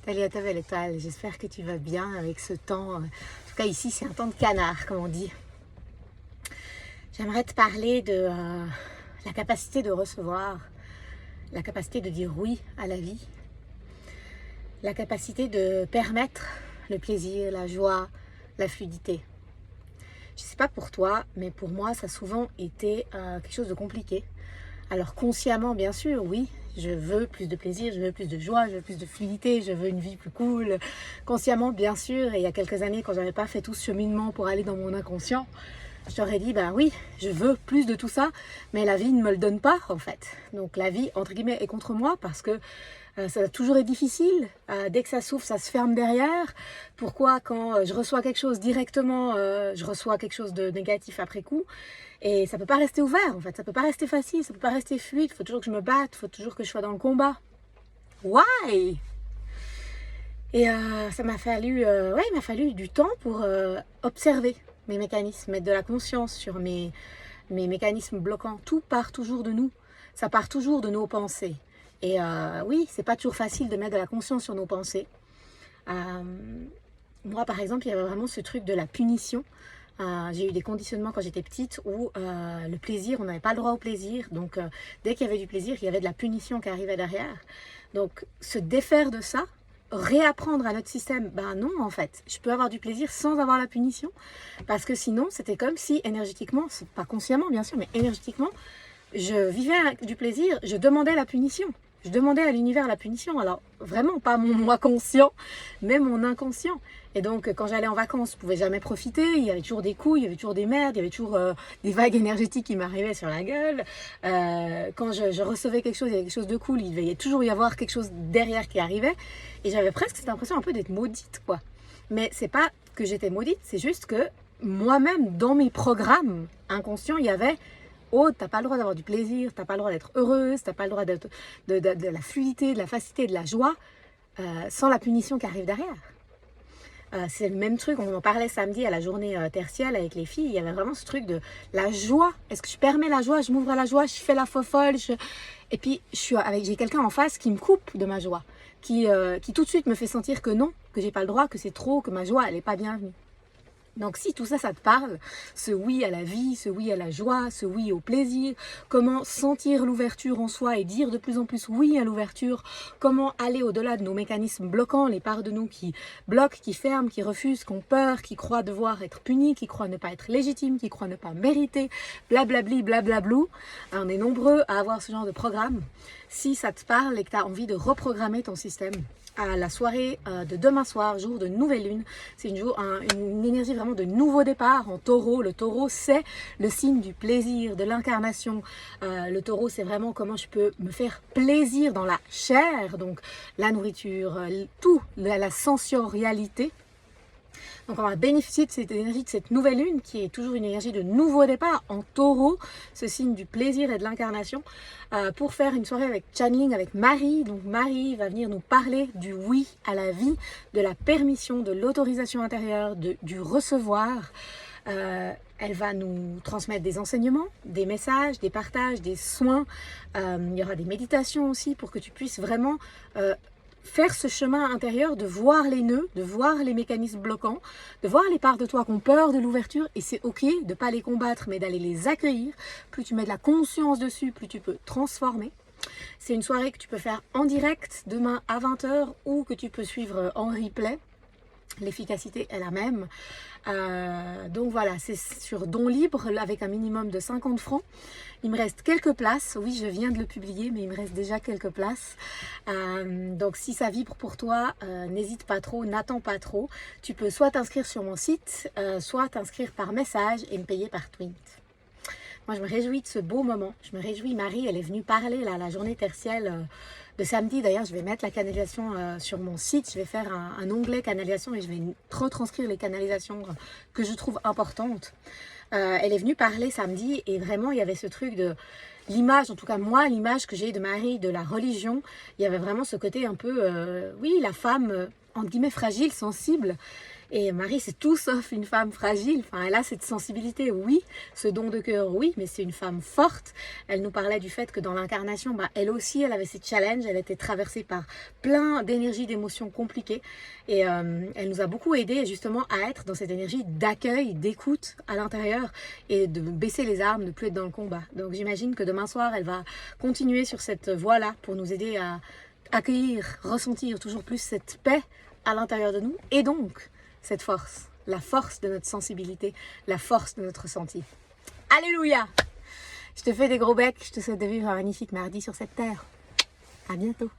Salut à toi belle étoile, j'espère que tu vas bien avec ce temps. En tout cas ici c'est un temps de canard comme on dit. J'aimerais te parler de la capacité de recevoir, la capacité de dire oui à la vie, la capacité de permettre le plaisir, la joie, la fluidité. Je ne sais pas pour toi, mais pour moi ça a souvent été quelque chose de compliqué. Alors consciemment bien sûr, oui, je veux plus de plaisir, je veux plus de joie, je veux plus de fluidité, je veux une vie plus cool. Consciemment bien sûr, et il y a quelques années quand j'avais pas fait tout ce cheminement pour aller dans mon inconscient, je t'aurais dit, ben oui, je veux plus de tout ça, mais la vie ne me le donne pas en fait. Donc la vie, entre guillemets, est contre moi parce que ça a toujours été difficile. Dès que ça s'ouvre, ça se ferme derrière. Pourquoi quand je reçois quelque chose directement, je reçois quelque chose de négatif après coup? Et ça peut pas rester ouvert en fait, ça peut pas rester facile, ça peut pas rester fluide, il faut toujours que je me batte, il faut toujours que je sois dans le combat. Why? Et ça m'a fallu, il m'a fallu du temps pour observer mes mécanismes, mettre de la conscience sur mes mécanismes bloquants. Tout part toujours de nous, ça part toujours de nos pensées. Et oui, c'est pas toujours facile de mettre de la conscience sur nos pensées. Moi par exemple, il y avait vraiment ce truc de la punition. J'ai eu des conditionnements quand j'étais petite où le plaisir, on n'avait pas le droit au plaisir. Donc dès qu'il y avait du plaisir, il y avait de la punition qui arrivait derrière. Donc se défaire de ça, réapprendre à notre système, ben non en fait, je peux avoir du plaisir sans avoir la punition. Parce que sinon, c'était comme si énergétiquement, pas consciemment bien sûr, mais énergétiquement, je vivais du plaisir, je demandais la punition. Je demandais à l'univers la punition, alors vraiment pas mon moi conscient, mais mon inconscient. Et donc quand j'allais en vacances, je ne pouvais jamais profiter, il y avait toujours des coups, il y avait toujours des merdes, il y avait toujours des vagues énergétiques qui m'arrivaient sur la gueule. Quand je recevais quelque chose, il y avait quelque chose de cool, il devait toujours y avoir quelque chose derrière qui arrivait. Et j'avais presque cette impression un peu d'être maudite, quoi. Mais c'est pas que j'étais maudite, c'est juste que moi-même, dans mes programmes inconscients, il y avait... Oh, t'as pas le droit d'avoir du plaisir, t'as pas le droit d'être heureuse, t'as pas le droit de la fluidité, de la facilité, de la joie, sans la punition qui arrive derrière. C'est le même truc, on en parlait samedi à la journée tertielle avec les filles, il y avait vraiment ce truc de la joie. Est-ce que je permets la joie, je m'ouvre à la joie, je fais la fofolle, et puis j'ai quelqu'un en face qui me coupe de ma joie, qui tout de suite me fait sentir que non, que j'ai pas le droit, que c'est trop, que ma joie elle est pas bienvenue. Donc si tout ça, ça te parle, ce oui à la vie, ce oui à la joie, ce oui au plaisir, comment sentir l'ouverture en soi et dire de plus en plus oui à l'ouverture, comment aller au-delà de nos mécanismes bloquants, les parts de nous qui bloquent, qui ferment, qui refusent, qui ont peur, qui croient devoir être punis, qui croient ne pas être légitimes, qui croient ne pas mériter, blablabli, blablablou. On est nombreux à avoir ce genre de programme. Si ça te parle et que tu as envie de reprogrammer ton système, à la soirée de demain soir, jour de nouvelle lune. C'est une énergie vraiment de nouveau départ en taureau. Le taureau, c'est le signe du plaisir, de l'incarnation. Le taureau, c'est vraiment comment je peux me faire plaisir dans la chair, donc la nourriture, tout, la sensorialité. Donc on va bénéficier de cette énergie, de cette nouvelle lune qui est toujours une énergie de nouveau départ en taureau, ce signe du plaisir et de l'incarnation, pour faire une soirée avec channeling avec Marie. Donc Marie va venir nous parler du oui à la vie, de la permission, de l'autorisation intérieure, du recevoir. Elle va nous transmettre des enseignements, des messages, des partages, des soins. Il y aura des méditations aussi pour que tu puisses vraiment... faire ce chemin intérieur de voir les nœuds, de voir les mécanismes bloquants, de voir les parts de toi qui ont peur de l'ouverture, et c'est ok de ne pas les combattre mais d'aller les accueillir. Plus tu mets de la conscience dessus, plus tu peux transformer. C'est une soirée que tu peux faire en direct demain à 20h ou que tu peux suivre en replay. L'efficacité est la même. Donc voilà, c'est sur don libre avec un minimum de 50 francs. Il me reste quelques places. Oui, je viens de le publier, mais il me reste déjà quelques places. Donc si ça vibre pour toi, n'hésite pas trop, n'attends pas trop. Tu peux soit t'inscrire sur mon site, soit t'inscrire par message et me payer par Twint. Moi, je me réjouis de ce beau moment. Je me réjouis. Marie, elle est venue parler là, la journée tertielle de samedi. D'ailleurs, je vais mettre la canalisation sur mon site. Je vais faire un onglet canalisation et je vais retranscrire les canalisations que je trouve importantes. Elle est venue parler samedi et vraiment, il y avait ce truc de l'image, en tout cas moi, l'image que j'ai de Marie, de la religion. Il y avait vraiment ce côté un peu, oui, la femme, entre guillemets, fragile, sensible. Et Marie, c'est tout sauf une femme fragile. Enfin, elle a cette sensibilité, oui, ce don de cœur, oui, mais c'est une femme forte. Elle nous parlait du fait que dans l'incarnation, elle aussi, elle avait ses challenges. Elle était traversée par plein d'énergies, d'émotions compliquées. Et elle nous a beaucoup aidé justement à être dans cette énergie d'accueil, d'écoute à l'intérieur et de baisser les armes, de ne plus être dans le combat. Donc j'imagine que demain soir, elle va continuer sur cette voie-là pour nous aider à accueillir, ressentir toujours plus cette paix à l'intérieur de nous et donc cette force, la force de notre sensibilité, la force de notre ressenti. Alléluia! Je te fais des gros becs, je te souhaite de vivre un magnifique mardi sur cette terre. À bientôt!